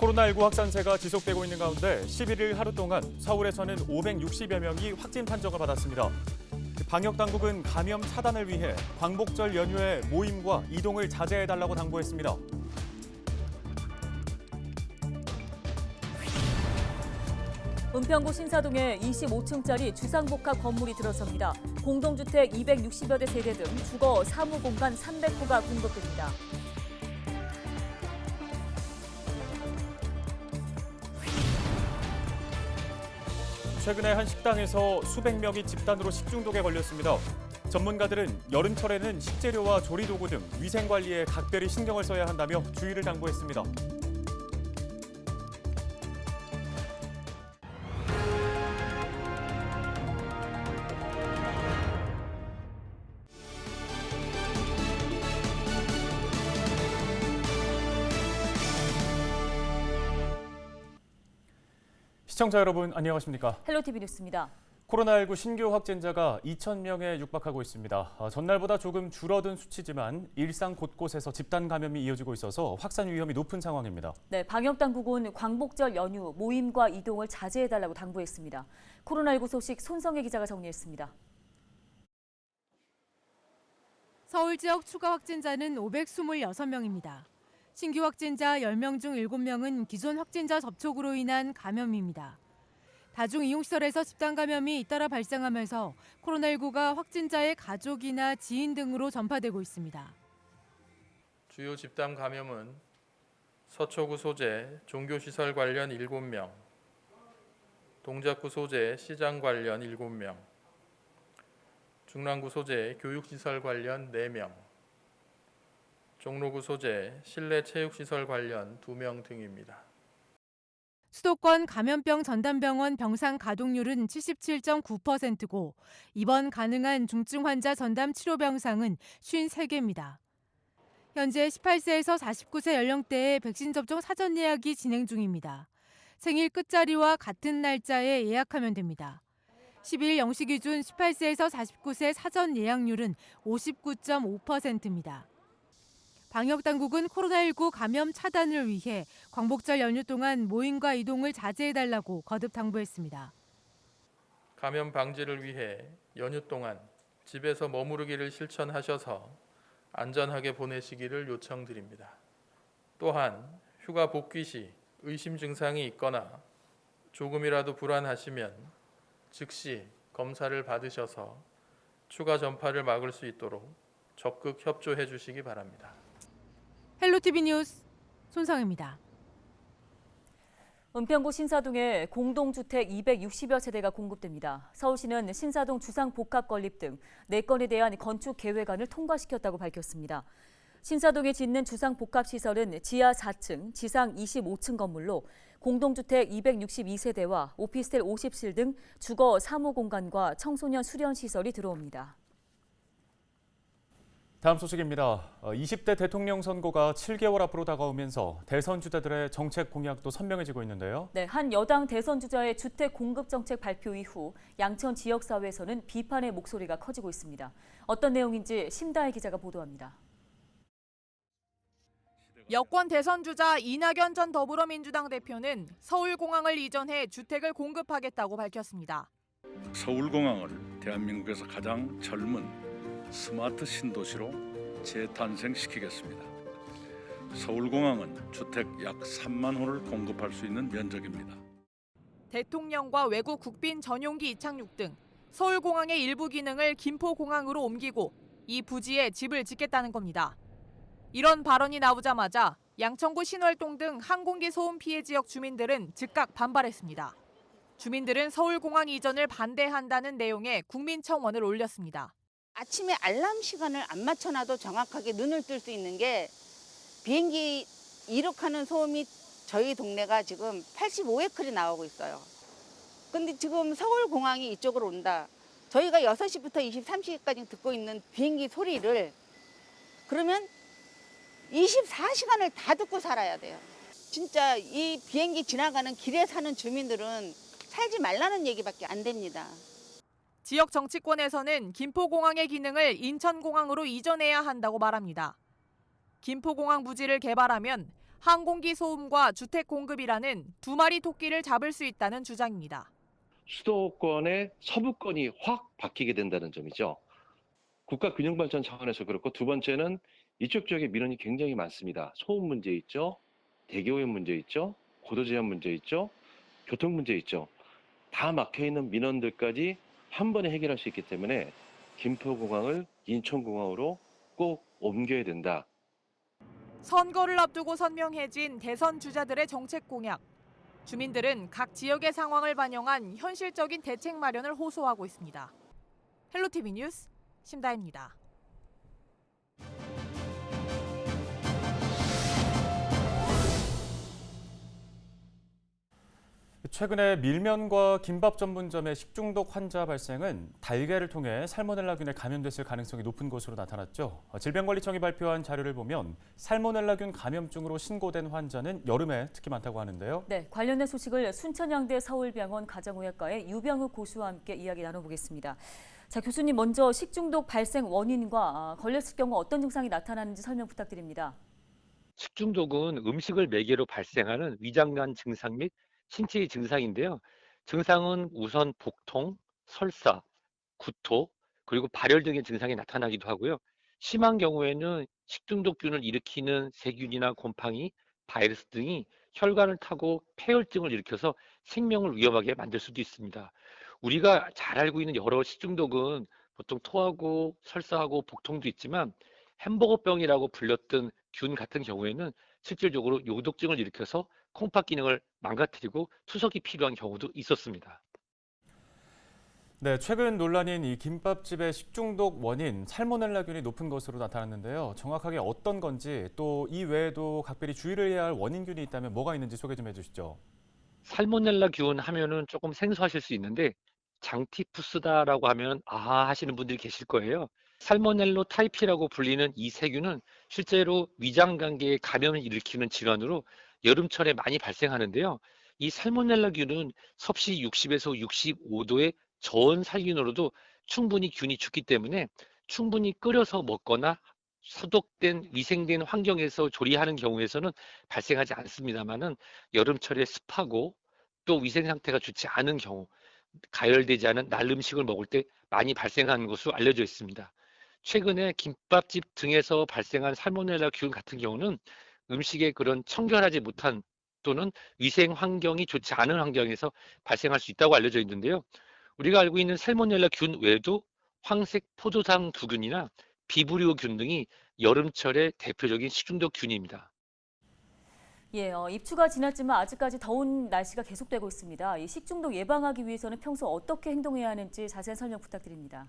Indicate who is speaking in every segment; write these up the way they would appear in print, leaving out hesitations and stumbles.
Speaker 1: 코로나19 확산세가 지속되고 있는 가운데 11일 하루 동안 서울에서는 560여 명이 확진 판정을 받았습니다. 방역 당국은 감염 차단을 위해 광복절 연휴에 모임과 이동을 자제해달라고 당부했습니다.
Speaker 2: 은평구 신사동에 25층짜리 주상복합 건물이 들어섭니다. 공동주택 260여 대 세대 등 주거 사무공간 300호가 공급됩니다.
Speaker 1: 최근에 한 식당에서 수백 명이 집단으로 식중독에 걸렸습니다. 전문가들은 여름철에는 식재료와 조리도구 등 위생관리에 각별히 신경을 써야 한다며 주의를 당부했습니다. 시청자 여러분 안녕하십니까?
Speaker 2: 헬로티비 뉴스입니다.
Speaker 1: 코로나19 신규 확진자가 2,000명에 육박하고 있습니다. 전날보다 조금 줄어든 수치지만 일상 곳곳에서 집단 감염이 이어지고 있어서 확산 위험이 높은 상황입니다.
Speaker 2: 네, 방역당국은 광복절 연휴 모임과 이동을 자제해달라고 당부했습니다. 코로나19 소식 손성혜 기자가 정리했습니다.
Speaker 3: 서울 지역 추가 확진자는 526명입니다. 신규 확진자 10명 중 7명은 기존 확진자 접촉으로 인한 감염입니다. 다중이용시설에서 집단 감염이 잇따라 발생하면서 코로나19가 확진자의 가족이나 지인 등으로 전파되고 있습니다.
Speaker 4: 주요 집단 감염은 서초구 소재 종교시설 관련 7명, 동작구 소재 시장 관련 7명, 중랑구 소재 교육시설 관련 4명, 종로구 소재 실내 체육시설 관련 2명 등입니다.
Speaker 3: 수도권 감염병 전담병원 병상 가동률은 77.9%고 입원 가능한 중증 환자 전담 치료 병상은 53개입니다. 현재 18세에서 49세 연령대의 백신 접종 사전 예약이 진행 중입니다. 생일 끝자리와 같은 날짜에 예약하면 됩니다. 12일 0시 기준 18세에서 49세 사전 예약률은 59.5%입니다. 방역당국은 코로나19 감염 차단을 위해 광복절 연휴 동안 모임과 이동을 자제해달라고 거듭 당부했습니다.
Speaker 4: 감염 방지를 위해 연휴 동안 집에서 머무르기를 실천하셔서 안전하게 보내시기를 요청드립니다. 또한 휴가 복귀 시 의심 증상이 있거나 조금이라도 불안하시면 즉시 검사를 받으셔서 추가 전파를 막을 수 있도록 적극 협조해 주시기 바랍니다.
Speaker 3: 헬로티비 뉴스 손성혜입니다.
Speaker 2: 은평구 신사동에 공동주택 260여 세대가 공급됩니다. 서울시는 신사동 주상복합 건립 등 4건에 대한 건축 계획안을 통과시켰다고 밝혔습니다. 신사동에 짓는 주상복합시설은 지하 4층, 지상 25층 건물로 공동주택 262세대와 오피스텔 50실 등 주거 사무공간과 청소년 수련시설이 들어옵니다.
Speaker 1: 다음 소식입니다. 20대 대통령 선거가 7개월 앞으로 다가오면서 대선 주자들의 정책 공약도 선명해지고 있는데요.
Speaker 2: 네, 한 여당 대선 주자의 주택 공급 정책 발표 이후 양천 지역사회에서는 비판의 목소리가 커지고 있습니다. 어떤 내용인지 심다혜 기자가 보도합니다.
Speaker 5: 여권 대선 주자 이낙연 전 더불어민주당 대표는 서울공항을 이전해 주택을 공급하겠다고 밝혔습니다.
Speaker 6: 서울공항을 대한민국에서 가장 젊은 스마트 신도시로 재탄생시키겠습니다. 서울공항은 주택 약 3만 호를 공급할 수 있는 면적입니다.
Speaker 5: 대통령과 외국 국빈 전용기 이착륙 등 서울공항의 일부 기능을 김포공항으로 옮기고 이 부지에 집을 짓겠다는 겁니다. 이런 발언이 나오자마자 양천구 신월동 등 항공기 소음 피해 지역 주민들은 즉각 반발했습니다. 주민들은 서울공항 이전을 반대한다는 내용의 국민청원을 올렸습니다.
Speaker 7: 아침에 알람 시간을 안 맞춰놔도 정확하게 눈을 뜰 수 있는 게 비행기 이륙하는 소음이 저희 동네가 지금 85웨클이 나오고 있어요. 근데 지금 서울공항이 이쪽으로 온다. 저희가 6시부터 23시까지 듣고 있는 비행기 소리를 그러면 24시간을 다 듣고 살아야 돼요. 진짜 이 비행기 지나가는 길에 사는 주민들은 살지 말라는 얘기밖에 안 됩니다.
Speaker 5: 지역 정치권에서는 김포공항의 기능을 인천공항으로 이전해야 한다고 말합니다. 김포공항 부지를 개발하면 항공기 소음과 주택 공급이라는 두 마리 토끼를 잡을 수 있다는 주장입니다.
Speaker 8: 수도권의 서부권이 확 바뀌게 된다는 점이죠. 국가 균형 발전 차원에서 그렇고, 두 번째는 이쪽 지역에 민원이 굉장히 많습니다. 소음 문제 있죠, 대기오염 문제 있죠, 고도 제한 문제 있죠, 교통 문제 있죠. 다 막혀 있는 민원들까지 한 번에 해결할 수 있기 때문에 김포공항을 인천공항으로 꼭 옮겨야 된다.
Speaker 5: 선거를 앞두고 선명해진 대선 주자들의 정책 공약. 주민들은 각 지역의 상황을 반영한 현실적인 대책 마련을 호소하고 있습니다. 헬로티비 뉴스 심다혜입니다.
Speaker 1: 최근에 밀면과 김밥 전문점의 식중독 환자 발생은 달걀을 통해 살모넬라균에 감염됐을 가능성이 높은 것으로 나타났죠. 질병관리청이 발표한 자료를 보면 살모넬라균 감염증으로 신고된 환자는 여름에 특히 많다고 하는데요.
Speaker 2: 네, 관련된 소식을 순천향대 서울병원 가정의학과의 유병욱 고수와 함께 이야기 나눠보겠습니다. 자, 교수님 먼저 식중독 발생 원인과 걸렸을 경우 어떤 증상이 나타나는지 설명 부탁드립니다.
Speaker 9: 식중독은 음식을 매개로 발생하는 위장관 증상 및 신체의 증상인데요. 증상은 우선 복통, 설사, 구토, 그리고 발열 등의 증상이 나타나기도 하고요. 심한 경우에는 식중독균을 일으키는 세균이나 곰팡이, 바이러스 등이 혈관을 타고 폐혈증을 일으켜서 생명을 위험하게 만들 수도 있습니다. 우리가 잘 알고 있는 여러 식중독은 보통 토하고 설사하고 복통도 있지만 햄버거병이라고 불렸던 균 같은 경우에는 실질적으로 요독증을 일으켜서 콩팥 기능을 망가뜨리고 투석이 필요한 경우도 있었습니다.
Speaker 1: 네, 최근 논란인 이 김밥집의 식중독 원인 살모넬라균이 높은 것으로 나타났는데요. 정확하게 어떤 건지 또 이 외에도 각별히 주의를 해야 할 원인균이 있다면 뭐가 있는지 소개 좀 해주시죠.
Speaker 9: 살모넬라균 하면은 조금 생소하실 수 있는데 장티푸스다라고 하면 아하 하시는 분들이 계실 거예요. 살모넬로 타이피라고 불리는 이 세균은 실제로 위장관계에 감염을 일으키는 질환으로 여름철에 많이 발생하는데요. 이 살모넬라균은 섭씨 60에서 65도의 저온 살균으로도 충분히 균이 죽기 때문에 충분히 끓여서 먹거나 소독된 위생된 환경에서 조리하는 경우에서는 발생하지 않습니다만은 여름철에 습하고 또 위생 상태가 좋지 않은 경우, 가열되지 않은 날 음식을 먹을 때 많이 발생하는 것으로 알려져 있습니다. 최근에 김밥집 등에서 발생한 살모넬라균 같은 경우는 음식에 그런 청결하지 못한 또는 위생 환경이 좋지 않은 환경에서 발생할 수 있다고 알려져 있는데요. 우리가 알고 있는 살모넬라균 외에도 황색 포도당 두균이나 비브리오균 등이 여름철의 대표적인 식중독균입니다.
Speaker 2: 예, 입추가 지났지만 아직까지 더운 날씨가 계속되고 있습니다. 이 식중독 예방하기 위해서는 평소 어떻게 행동해야 하는지 자세한 설명 부탁드립니다.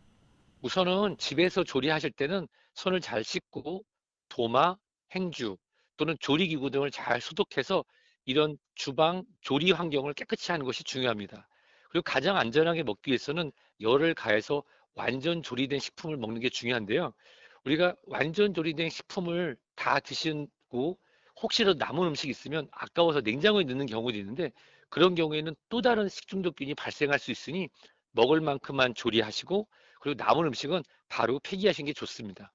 Speaker 9: 우선은 집에서 조리하실 때는 손을 잘 씻고 도마, 행주 또는 조리기구 등을 잘 소독해서 이런 주방, 조리 환경을 깨끗이 하는 것이 중요합니다. 그리고 가장 안전하게 먹기 위해서는 열을 가해서 완전 조리된 식품을 먹는 게 중요한데요. 우리가 완전 조리된 식품을 다 드시고 혹시라도 남은 음식이 있으면 아까워서 냉장고에 넣는 경우도 있는데 그런 경우에는 또 다른 식중독균이 발생할 수 있으니 먹을 만큼만 조리하시고 그리고 남은 음식은 바로 폐기하시는 게 좋습니다.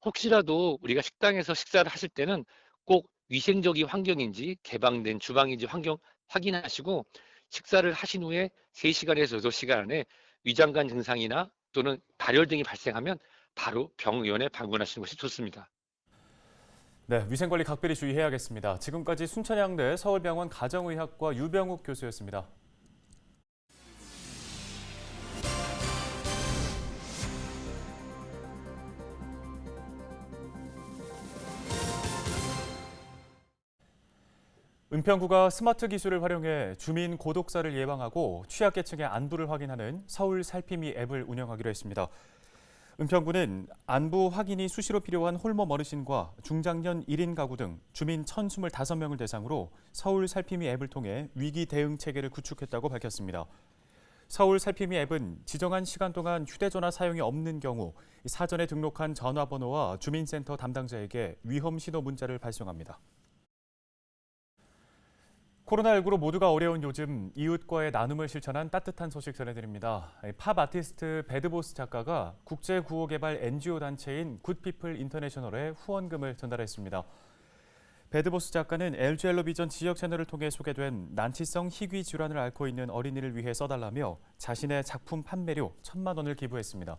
Speaker 9: 혹시라도 우리가 식당에서 식사를 하실 때는 꼭 위생적인 환경인지 개방된 주방인지 환경 확인하시고 식사를 하신 후에 3시간에서 6시간 안에 위장관 증상이나 또는 발열 등이 발생하면 바로 병원에 방문하시는 것이 좋습니다.
Speaker 1: 네, 위생관리 각별히 주의해야겠습니다. 지금까지 순천향대 서울병원 가정의학과 유병욱 교수였습니다. 은평구가 스마트 기술을 활용해 주민 고독사를 예방하고 취약계층의 안부를 확인하는 서울 살피미 앱을 운영하기로 했습니다. 은평구는 안부 확인이 수시로 필요한 홀몸 어르신과 중장년 1인 가구 등 주민 1,025명을 대상으로 서울 살피미 앱을 통해 위기 대응 체계를 구축했다고 밝혔습니다. 서울 살피미 앱은 지정한 시간 동안 휴대전화 사용이 없는 경우 사전에 등록한 전화번호와 주민센터 담당자에게 위험 신호 문자를 발송합니다. 코로나19로 모두가 어려운 요즘 이웃과의 나눔을 실천한 따뜻한 소식 전해드립니다. 팝 아티스트 배드보스 작가가 국제구호개발 NGO 단체인 굿피플 인터내셔널에 후원금을 전달했습니다. 배드보스 작가는 LG엘로비전 지역 채널을 통해 소개된 난치성 희귀 질환을 앓고 있는 어린이를 위해 써달라며 자신의 작품 판매료 1,000만 원을 기부했습니다.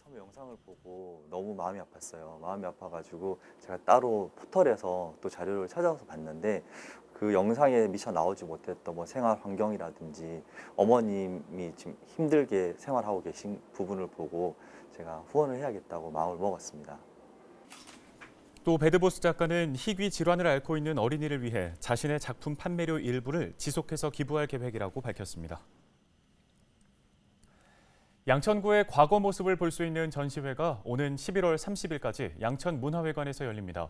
Speaker 10: 처음 영상을 보고 너무 마음이 아팠어요. 마음이 아파가지고 제가 따로 포털에서 또 자료를 찾아서 봤는데 그 영상에 미처 나오지 못했던 뭐 생활 환경이라든지 어머님이 지금 힘들게 생활하고 계신 부분을 보고 제가 후원을 해야겠다고 마음을 먹었습니다.
Speaker 1: 또 배드보스 작가는 희귀 질환을 앓고 있는 어린이를 위해 자신의 작품 판매료 일부를 지속해서 기부할 계획이라고 밝혔습니다. 양천구의 과거 모습을 볼 수 있는 전시회가 오는 11월 30일까지 양천문화회관에서 열립니다.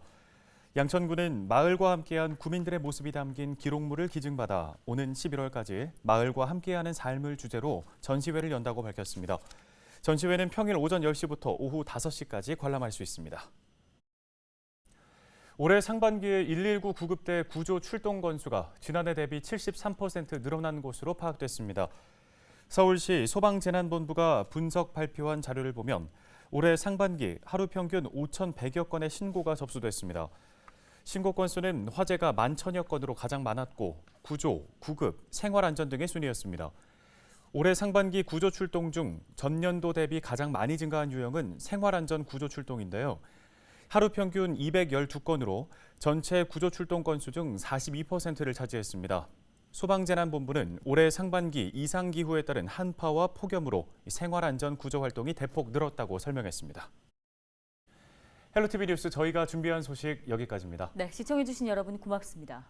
Speaker 1: 양천구는 마을과 함께한 구민들의 모습이 담긴 기록물을 기증받아 오는 11월까지 마을과 함께하는 삶을 주제로 전시회를 연다고 밝혔습니다. 전시회는 평일 오전 10시부터 오후 5시까지 관람할 수 있습니다. 올해 상반기에 119 구급대 구조 출동 건수가 지난해 대비 73% 늘어난 것으로 파악됐습니다. 서울시 소방재난본부가 분석 발표한 자료를 보면 올해 상반기 하루 평균 5,100여 건의 신고가 접수됐습니다. 신고 건수는 화재가 11,000여 건으로 가장 많았고 구조, 구급, 생활안전 등의 순이었습니다. 올해 상반기 구조 출동 중 전년도 대비 가장 많이 증가한 유형은 생활안전 구조 출동인데요. 하루 평균 212건으로 전체 구조 출동 건수 중 42%를 차지했습니다. 소방재난본부는 올해 상반기 이상기후에 따른 한파와 폭염으로 생활안전 구조 활동이 대폭 늘었다고 설명했습니다. 헬로티비 뉴스 저희가 준비한 소식 여기까지입니다.
Speaker 2: 네, 시청해주신 여러분 고맙습니다.